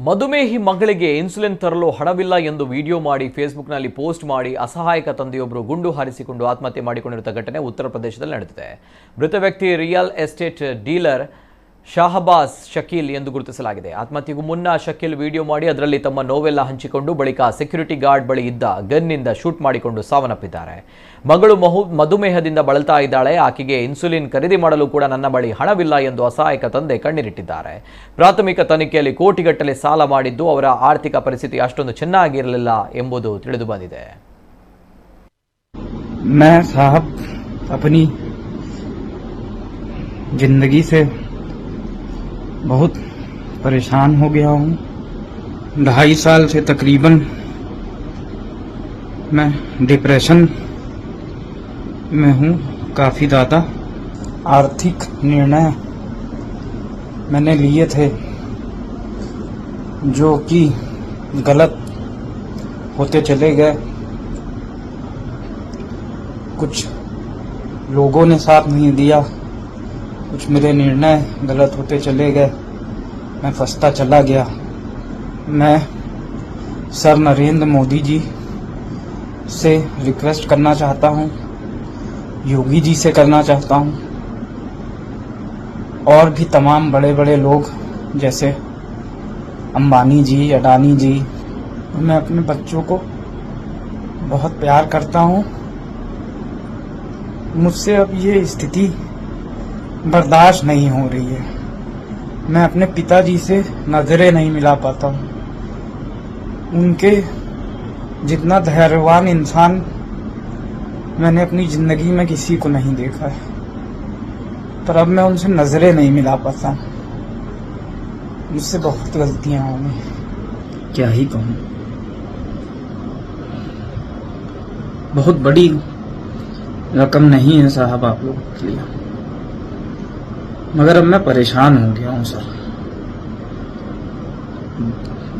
ಮಧುಮೇಹಿ ಮಗಳಿಗೆ ಇನ್ಸುಲಿನ್ ತರಲು ಹಣವಿಲ್ಲ ಎಂದು ವಿಡಿಯೋ ಮಾಡಿ ಫೇಸ್ಬುಕ್ನಲ್ಲಿ ಪೋಸ್ಟ್ ಮಾಡಿ ಅಸಹಾಯಕ ತಂದೆಯೊಬ್ಬರು ಗುಂಡು ಹಾರಿಸಿಕೊಂಡು ಆತ್ಮಹತ್ಯೆ ಮಾಡಿಕೊಂಡಿರುವ ಘಟನೆ ಉತ್ತರ ಪ್ರದೇಶದಲ್ಲಿ ನಡೆದಿದೆ. ಮೃತ ವ್ಯಕ್ತಿ real estate dealer Shahbaz Shakeel ಎಂದು ಗುರುತಿಸಲಾಗಿದೆ. ಆತ್ಮಹತ್ಯೆಗೂ ಮುನ್ನ ಶಕೀಲ್ ವಿಡಿಯೋ ಮಾಡಿ ಅದರಲ್ಲಿ ತಮ್ಮ ನೋವೆಲ್ಲ ಹಂಚಿಕೊಂಡು ಬಳಿಕ ಸೆಕ್ಯೂರಿಟಿ ಗಾರ್ಡ್ ಬಳಿ ಇದ್ದ ಗನ್ನಿಂದ ಶೂಟ್ ಮಾಡಿಕೊಂಡು ಸಾವನ್ನಪ್ಪಿದ್ದಾರೆ. ಮಗಳು ಮಧುಮೇಹದಿಂದ ಬಳಲ್ತಾ ಇದ್ದಾಳೆ. ಆಕೆಗೆ ಇನ್ಸುಲಿನ್ ಖರೀದಿ ಮಾಡಲು ಕೂಡ ನನ್ನ ಬಳಿ ಹಣವಿಲ್ಲ ಎಂದು ಅಸಹಾಯಕ ತಂದೆ ಕಣ್ಣೀರಿಟ್ಟಿದ್ದಾರೆ. ಪ್ರಾಥಮಿಕ ತನಿಖೆಯಲ್ಲಿ ಕೋಟಿಗಟ್ಟಲೆ ಸಾಲ ಮಾಡಿದ್ದು ಅವರ ಆರ್ಥಿಕ ಪರಿಸ್ಥಿತಿ ಅಷ್ಟೊಂದು ಚೆನ್ನಾಗಿರಲಿಲ್ಲ ಎಂಬುದು ತಿಳಿದು ಬಂದಿದೆ. मैं साहब अपनी जिंदगी से बहुत परेशान हो गया हूँ. 2.5 साल से तकरीबन मैं डिप्रेशन में हूँ. काफ़ी ज़्यादा आर्थिक निर्णय मैंने लिए थे जो कि गलत होते चले गए. कुछ लोगों ने साथ नहीं दिया, कुछ मेरे निर्णय गलत होते चले गए, मैं फंसता चला गया. मैं सर नरेंद्र मोदी जी से रिक्वेस्ट करना चाहता हूँ, योगी जी से करना चाहता हूँ और भी तमाम बड़े बड़े लोग जैसे अंबानी जी, अडानी जी. मैं अपने बच्चों को बहुत प्यार करता हूँ. मुझसे अब ये स्थिति बर्दाश्त नहीं हो रही है. मैं अपने पिताजी से नजरें नहीं मिला पाता हूँ. उनके जितना धैर्यवान इंसान मैंने अपनी जिंदगी में किसी को नहीं देखा है, पर अब मैं उनसे नजरें नहीं मिला पाता. मुझसे बहुत गलतियां हो गई, क्या ही कहूँ. बहुत बड़ी रकम नहीं है साहब आप लोगों के लिए, मगर अब मैं परेशान हो गया हूँ सर.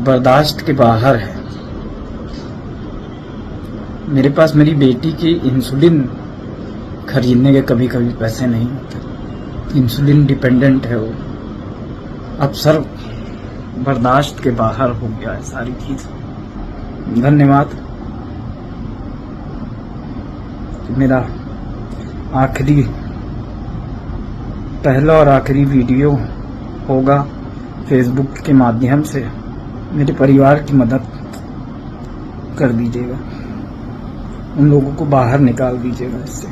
बर्दाश्त के बाहर है. मेरे पास मेरी बेटी की इंसुलिन खरीदने के कभी कभी पैसे नहीं होते. इंसुलिन डिपेंडेंट है वो. अब सर बर्दाश्त के बाहर हो गया है सारी चीज. धन्यवाद. मेरा आखिरी पहला और आखिरी वीडियो होगा फेसबुक के माध्यम से. मेरे परिवार की मदद कर दीजिएगा, उन लोगों को बाहर निकाल दीजिएगा इससे.